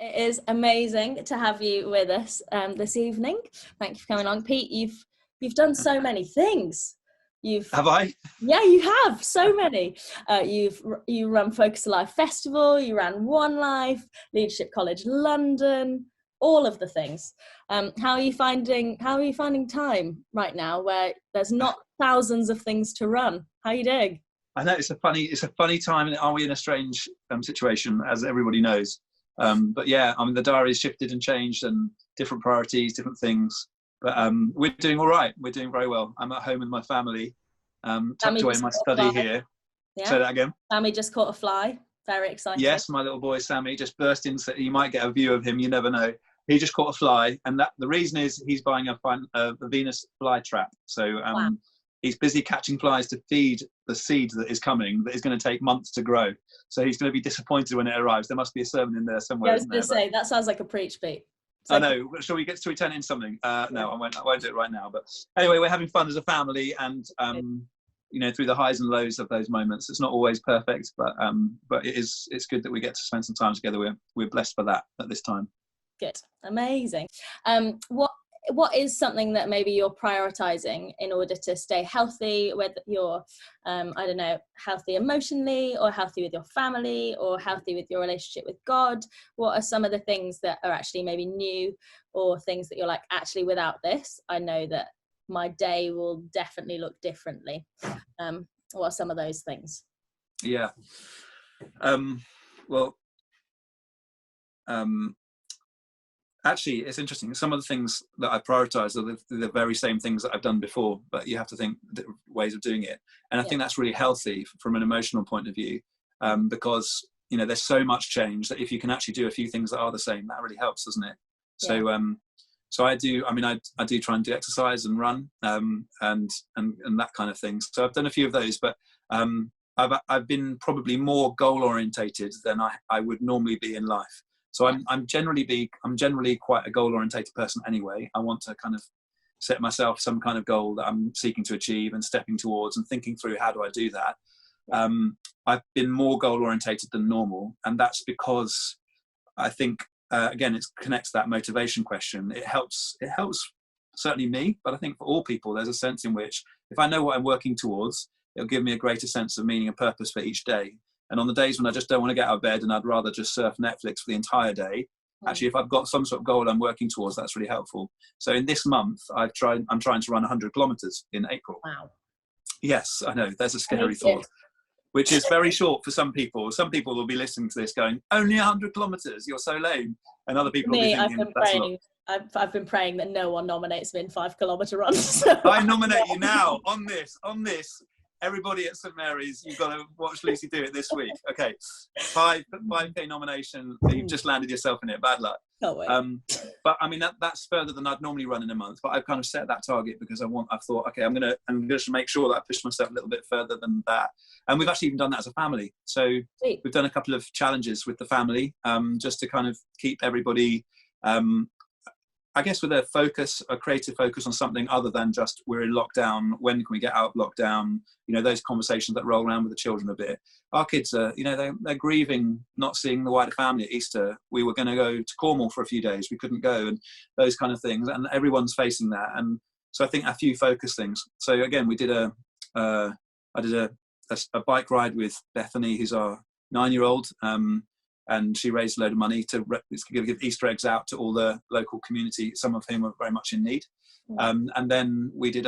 It is amazing to have you with us this evening. Thank you for coming on, Pete. You've done so many things. Have I? Yeah, you have so many. You run Focus Alive Festival. You ran One Life, Leadership College London, all of the things. How are you finding time right now, where there's not thousands of things to run? How are you doing? I know it's a funny time, and are we in a strange situation, as everybody knows? But yeah, I mean, the diary's shifted and changed, and different priorities, different things. But we're doing all right. We're doing very well. I'm at home with my family, tucked away in my study here. Yeah. Say that again. Sammy just caught a fly. Very exciting. Yes, my little boy Sammy just burst in. So you might get a view of him. You never know. He just caught a fly, and the reason is he's buying a Venus fly trap. So Wow. He's busy catching flies to feed the seed that is coming, that is going to take months to grow. So he's going to be disappointed when it arrives. There must be a sermon in there somewhere. Yeah, I was going to say, that sounds like a preach, Pete. I know. Shall we turn it into something? No, I won't do it right now. But anyway, we're having fun as a family, and through the highs and lows of those moments. It's not always perfect, but it's good that we get to spend some time together. We're blessed for that at this time. Good, amazing. What is something that maybe you're prioritizing in order to stay healthy, whether you're, healthy emotionally, or healthy with your family, or healthy with your relationship with God? What are some of the things that are actually maybe new, or things that you're like, actually without this, I know that my day will definitely look differently? What are some of those things? Yeah. Actually, it's interesting. Some of the things that I prioritize are the very same things that I've done before, but you have to think ways of doing it. And I think that's really healthy from an emotional point of view, because, there's so much change that if you can actually do a few things that are the same, that really helps, doesn't it? Yeah. So I do try and do exercise and run, and that kind of thing. So I've done a few of those, but I've been probably more goal orientated than I would normally be in life. So I'm generally quite a goal-orientated person anyway. I want to kind of set myself some kind of goal that I'm seeking to achieve and stepping towards and thinking through, how do I do that? I've been more goal-orientated than normal, and that's because I think again, it connects to that motivation question. It helps certainly me, but I think for all people, there's a sense in which if I know what I'm working towards, it'll give me a greater sense of meaning and purpose for each day. And on the days when I just don't want to get out of bed and I'd rather just surf Netflix for the entire day, actually, if I've got some sort of goal I'm working towards, that's really helpful. So in this month, I'm trying to run 100 kilometers in April. Wow. Yes, I know. There's a scary thought, which is very short for some people. Some people will be listening to this going, only 100 kilometers, you're so lame. And other people will be thinking, I've been praying that no one nominates me in 5 kilometer runs. So. I nominate you now on this. Everybody at St Mary's, you've got to watch Lucy do it this week. Okay, 5K nomination. You've just landed yourself in it. Bad luck. Can't wait. But I mean that's further than I'd normally run in a month. But I've kind of set that target because I've thought, okay, I'm gonna make sure that I push myself a little bit further than that. And we've actually even done that as a family. So we've done a couple of challenges with the family, just to kind of keep everybody. I guess with a creative focus on something other than just we're in lockdown, when can we get out of lockdown? Those conversations that roll around with the children a bit. Our kids are, they're grieving not seeing the wider family at Easter. We were going to go to Cornwall for a few days. We couldn't go, and those kind of things. And everyone's facing that. And so I think a few focus things. So again, we did I did a bike ride with Bethany, who's our 9-year-old. And she raised a load of money to give Easter eggs out to all the local community, some of whom are very much in need. And then we did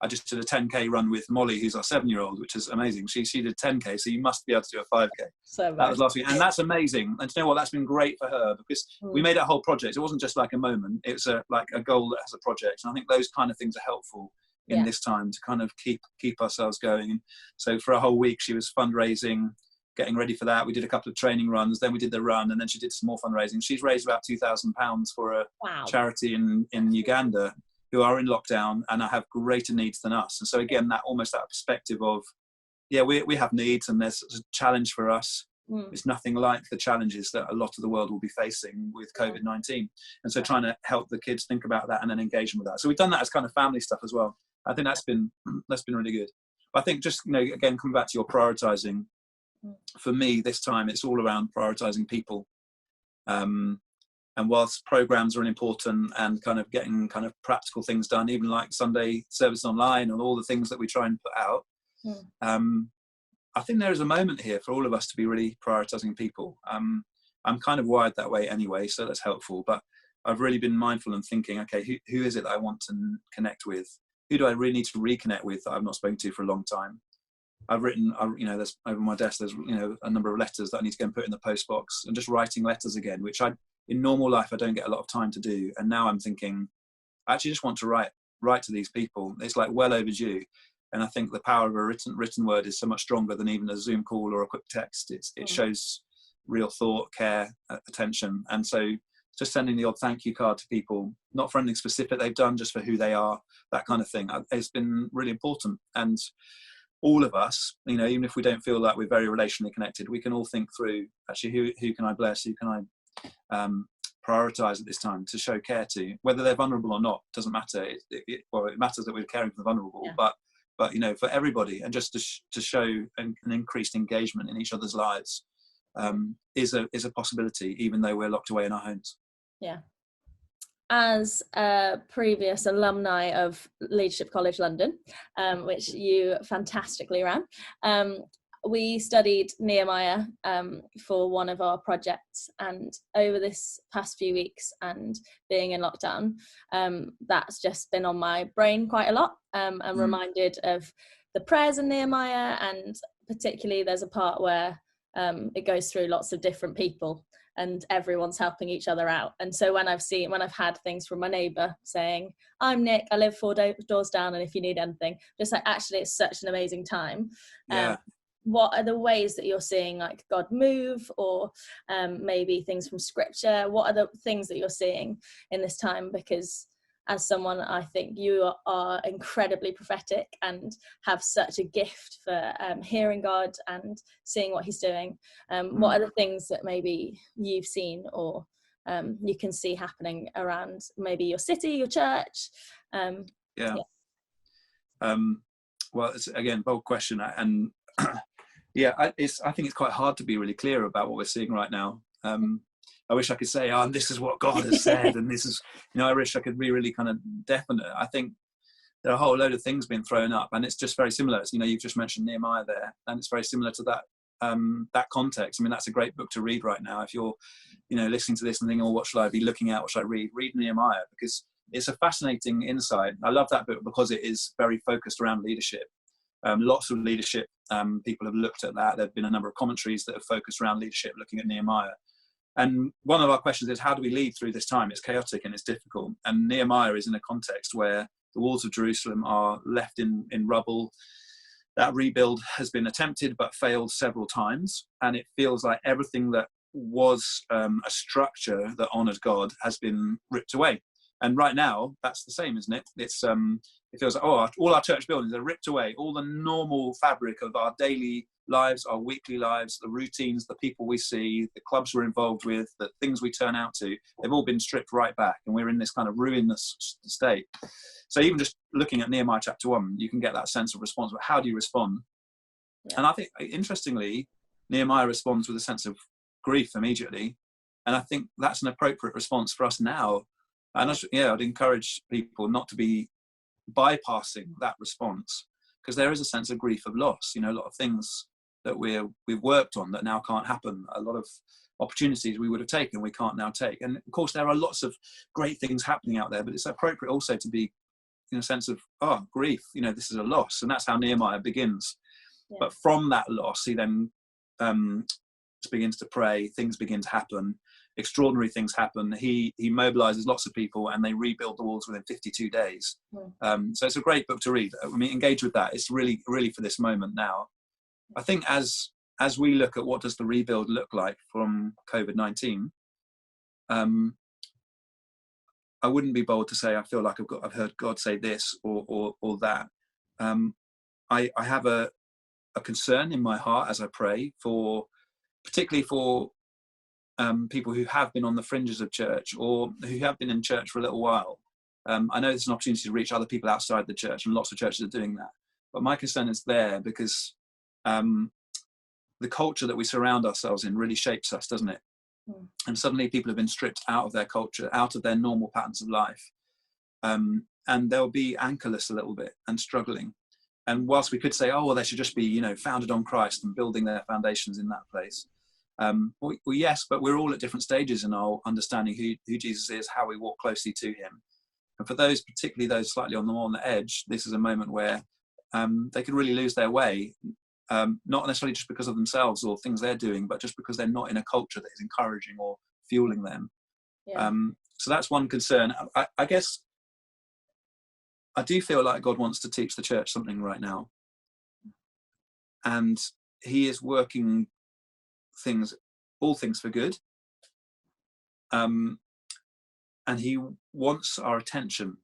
I just did a 10K run with Molly, who's our 7-year-old, which is amazing. She did 10K, so you must be able to do a 5K. So that was last week, and that's amazing. And do you know what? That's been great for her because we made it a whole project. It wasn't just like a moment; it's like a goal that has a project. And I think those kind of things are helpful in this time to kind of keep ourselves going. And so for a whole week, she was fundraising, getting ready for that. We did a couple of training runs, then we did the run, and then she did some more fundraising. She's raised about £2,000 for a charity in Uganda who are in lockdown and have greater needs than us. And so again, that perspective of, we have needs and there's a challenge for us. It's nothing like the challenges that a lot of the world will be facing with COVID-19. And so trying to help the kids think about that and then engage them with that. So we've done that as kind of family stuff as well. I think that's been really good. But I think just, again, coming back to your prioritizing, for me this time, it's all around prioritizing people. And whilst programs are important and kind of getting kind of practical things done, even like Sunday service online and all the things that we try and put out, I think there is a moment here for all of us to be really prioritizing people. I'm kind of wired that way anyway, so that's helpful. But I've really been mindful and thinking, okay, who is it that I want to connect with? Who do I really need to reconnect with that I've not spoken to for a long time? I've written, there's over my desk, there's, a number of letters that I need to go and put in the post box, and just writing letters again, which in normal life, I don't get a lot of time to do. And now I'm thinking, I actually just want to write to these people. It's like well overdue. And I think the power of a written word is so much stronger than even a Zoom call or a quick text. It shows real thought, care, attention. And so just sending the odd thank you card to people, not for anything specific they've done, just for who they are, that kind of thing. It's been really important. And all of us, even if we don't feel like we're very relationally connected, we can all think through, actually, who can I bless? Who can I prioritize at this time to show care to? Whether they're vulnerable or not, doesn't matter. It matters that we're caring for the vulnerable, but for everybody, and just to show an increased engagement in each other's lives is a possibility, even though we're locked away in our homes. Yeah. As a previous alumni of Leadership College London, which you fantastically ran, we studied Nehemiah for one of our projects, and over this past few weeks and being in lockdown, that's just been on my brain quite a lot. I'm reminded of the prayers in Nehemiah, and particularly there's a part where it goes through lots of different people and everyone's helping each other out. And so when I've had things from my neighbour saying, I'm Nick, I live 4 doors down, and if you need anything, just like, actually, it's such an amazing time. What are the ways that you're seeing like God move, or maybe things from scripture? What are the things that you're seeing in this time? Because as someone, I think you are incredibly prophetic and have such a gift for hearing God and seeing what he's doing. What are the things that maybe you've seen or you can see happening around maybe your city, your church? Well, it's again, bold question. And I think it's quite hard to be really clear about what we're seeing right now. I wish I could say, this is what God has said, and this is, I wish I could be really kind of definite. I think there are a whole load of things being thrown up, and it's just very similar. You've just mentioned Nehemiah there, and it's very similar to that context. I mean, that's a great book to read right now. If you're, listening to this and thinking, what should I be looking at? What should I read? Read Nehemiah, because it's a fascinating insight. I love that book because it is very focused around leadership. Lots of leadership people have looked at that. There have been a number of commentaries that have focused around leadership, looking at Nehemiah. And one of our questions is, how do we lead through this time? It's chaotic and it's difficult. And Nehemiah is in a context where the walls of Jerusalem are left in rubble. That rebuild has been attempted but failed several times. And it feels like everything that was a structure that honoured God has been ripped away. And right now, that's the same, isn't it? It feels like, all our church buildings are ripped away. All the normal fabric of our daily lives, our weekly lives, the routines, the people we see, the clubs we're involved with, the things we turn out to, they've all been stripped right back. And we're in this kind of ruinous state. So even just looking at Nehemiah chapter 1, you can get that sense of response. But how do you respond? Yeah. And I think, interestingly, Nehemiah responds with a sense of grief immediately. And I think that's an appropriate response for us now. And I'd encourage people not to be bypassing that response, because there is a sense of grief of loss. A lot of things that we've worked on that now can't happen. A lot of opportunities we would have taken, we can't now take. And of course, there are lots of great things happening out there, but it's appropriate also to be in a sense of, grief. This is a loss. And that's how Nehemiah begins. Yeah. But from that loss, he then begins to pray. Things begin to happen. Extraordinary things happen. He mobilizes lots of people, and they rebuild the walls within 52 days. So it's a great book to read. I mean, engage with that. It's really, really for this moment now. I think as we look at what does the rebuild look like from COVID-19, I wouldn't be bold to say I feel like I've heard God say this or that. I have a concern in my heart as I pray particularly for people who have been on the fringes of church or who have been in church for a little while. I know there's an opportunity to reach other people outside the church, and lots of churches are doing that. But my concern is there because the culture that we surround ourselves in really shapes us, doesn't it? And suddenly people have been stripped out of their culture, out of their normal patterns of life. And they'll be anchorless a little bit and struggling. And whilst we could say, oh, well, they should just be, founded on Christ and building their foundations in that place. Well, yes, but we're all at different stages in our understanding who Jesus is, how we walk closely to him. And for those, particularly those slightly on the edge, this is a moment where they could really lose their way, not necessarily just because of themselves or things they're doing, but just because they're not in a culture that is encouraging or fueling them. Yeah. So that's one concern. I guess I do feel like God wants to teach the church something right now. And he is working all things for good. And he wants our attention.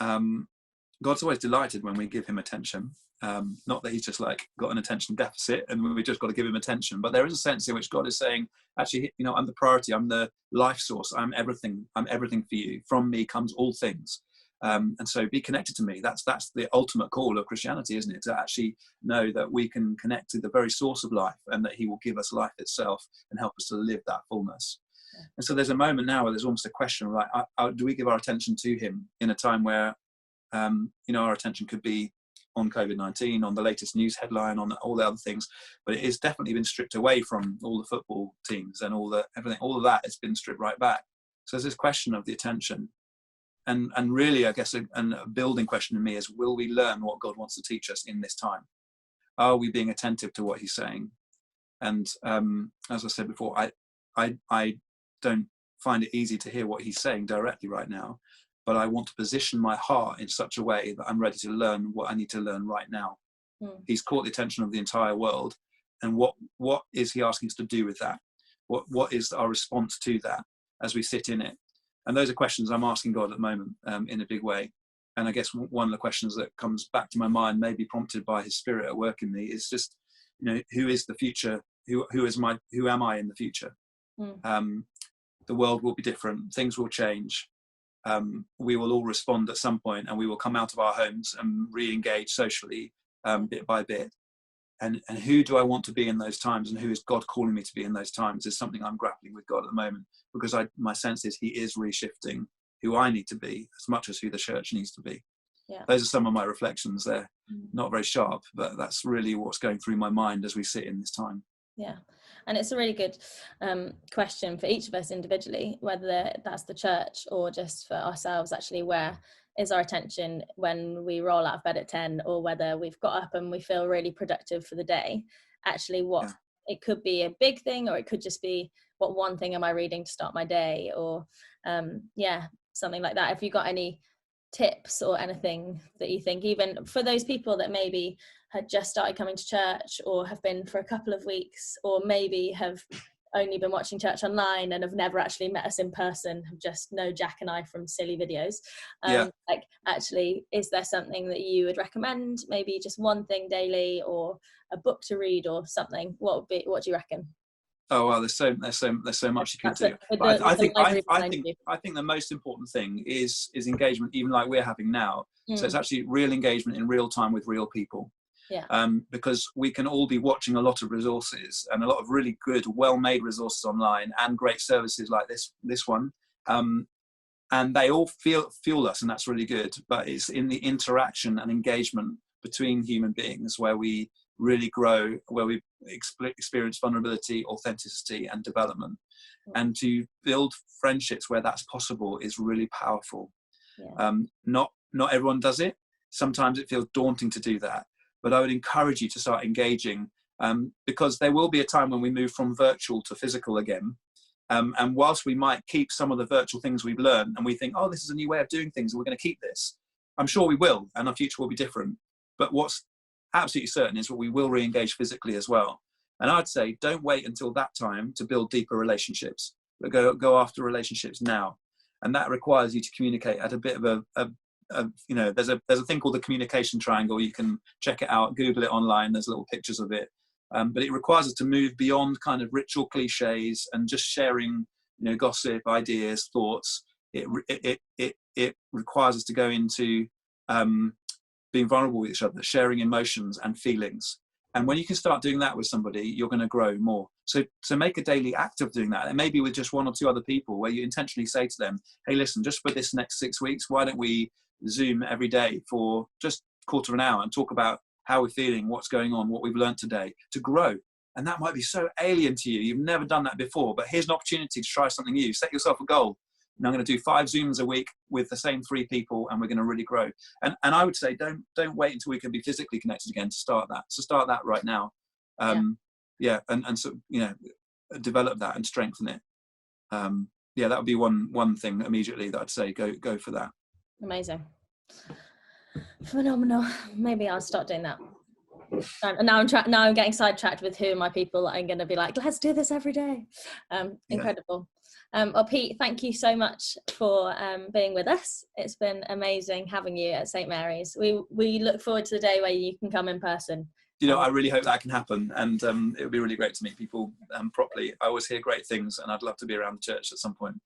God's always delighted when we give him attention. Not that he's just like got an attention deficit and we just got to give him attention, but there is a sense in which God is saying, actually, I'm the priority, I'm the life source, I'm everything for you. From me comes all things. And so be connected to me. That's the ultimate call of Christianity, isn't it? To actually know that we can connect to the very source of life and that he will give us life itself and help us to live that fullness. Yeah. And so there's a moment now where there's almost a question of like, do we give our attention to him in a time where, our attention could be on COVID-19, on the latest news headline, on all the other things, but it has definitely been stripped away from all the football teams and everything. All of that has been stripped right back. So there's this question of the attention. And really, I guess, a building question to me is, will we learn what God wants to teach us in this time? Are we being attentive to what he's saying? And as I said before, I don't find it easy to hear what he's saying directly right now, but I want to position my heart in such a way that I'm ready to learn what I need to learn right now. He's caught the attention of the entire world. And what is he asking us to do with that? What is our response to that as we sit in it? And those are questions I'm asking God at the moment in a big way. And I guess one of the questions that comes back to my mind, maybe prompted by his spirit at work in me, is just, who is the future? Who am I in the future? The world will be different. Things will change. We will all respond at some point, and we will come out of our homes and re-engage socially bit by bit. And who do I want to be in those times, and who is God calling me to be in those times, is something I'm grappling with God at the moment, because my sense is he is reshifting who I need to be as much as who the church needs to be. Yeah. Those are some of my reflections. They're not very sharp, but that's really what's going through my mind as we sit in this time. Yeah, and it's a really good question for each of us individually, whether that's the church or just for ourselves, actually, where is our attention when we roll out of bed at 10, or whether we've got up and we feel really productive for the day. Actually, it could be a big thing, or it could just be, what one thing am I reading to start my day, or something like that. If you got any tips or anything that you think, even for those people that maybe had just started coming to church, or have been for a couple of weeks, or maybe have only been watching church online and have never actually met us in person, have just know Jack and I from silly videos. Like, actually, is there something that you would recommend? Maybe just one thing daily, or a book to read, or something. What do you reckon? Oh well, there's so much you could do. I think the most important thing is engagement, even like we're having now. So it's actually real engagement in real time with real people. Yeah. Because we can all be watching a lot of resources, and a lot of really good, well-made resources online, and great services like this one, and they all fuel us, and that's really good. But it's in the interaction and engagement between human beings where we really grow, where we experience vulnerability, authenticity, and development. And to build friendships where that's possible is really powerful. Yeah. Not everyone does it. Sometimes it feels daunting to do that, but I would encourage you to start engaging, because there will be a time when we move from virtual to physical again. And whilst we might keep some of the virtual things we've learned, and we think, oh, this is a new way of doing things, and we're going to keep this, I'm sure we will, and our future will be different. But what's absolutely certain is that we will re-engage physically as well. And I'd say, don't wait until that time to build deeper relationships, but go after relationships now. And that requires you to communicate at a bit of there's a thing called the communication triangle. You can check it out, Google it online. There's little pictures of it. But it requires us to move beyond kind of ritual cliches and just sharing, gossip, ideas, thoughts. It requires us to go into being vulnerable with each other, sharing emotions and feelings. And when you can start doing that with somebody, you're going to grow more. So make a daily act of doing that. And maybe with just 1 or 2 other people, where you intentionally say to them, hey, listen, just for this next 6 weeks, why don't we Zoom every day for just a quarter of an hour and talk about how we're feeling, what's going on, what we've learned today, to grow. And that might be so alien to you. You've never done that before, but here's an opportunity to try something new. Set yourself a goal. And I'm going to do 5 Zooms a week with the same 3 people, and we're going to really grow. And I would say, don't wait until we can be physically connected again to start that. So start that right now. And so, you know, develop that and strengthen it. That would be one thing immediately that I'd say, go for that. Amazing. Phenomenal. Maybe I'll start doing that. And now I'm getting sidetracked with who are my people that I'm going to be like, let's do this every day. Incredible. Well, Pete, thank you so much for being with us. It's been amazing having you at St. Mary's. We look forward to the day where you can come in person. You know, I really hope that can happen, and it would be really great to meet people properly. I always hear great things, and I'd love to be around the church at some point.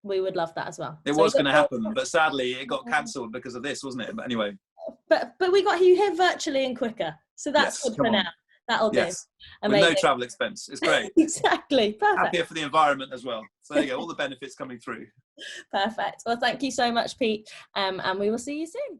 We would love that as well. It was going to happen, but sadly it got cancelled because of this, wasn't it? But anyway. But we got you here virtually and quicker, so that's good for now. That'll do. Amazing. With no travel expense. It's great. Exactly. Perfect. Happier for the environment as well. So there you go, all the benefits coming through. Perfect. Well, thank you so much, Pete, and we will see you soon.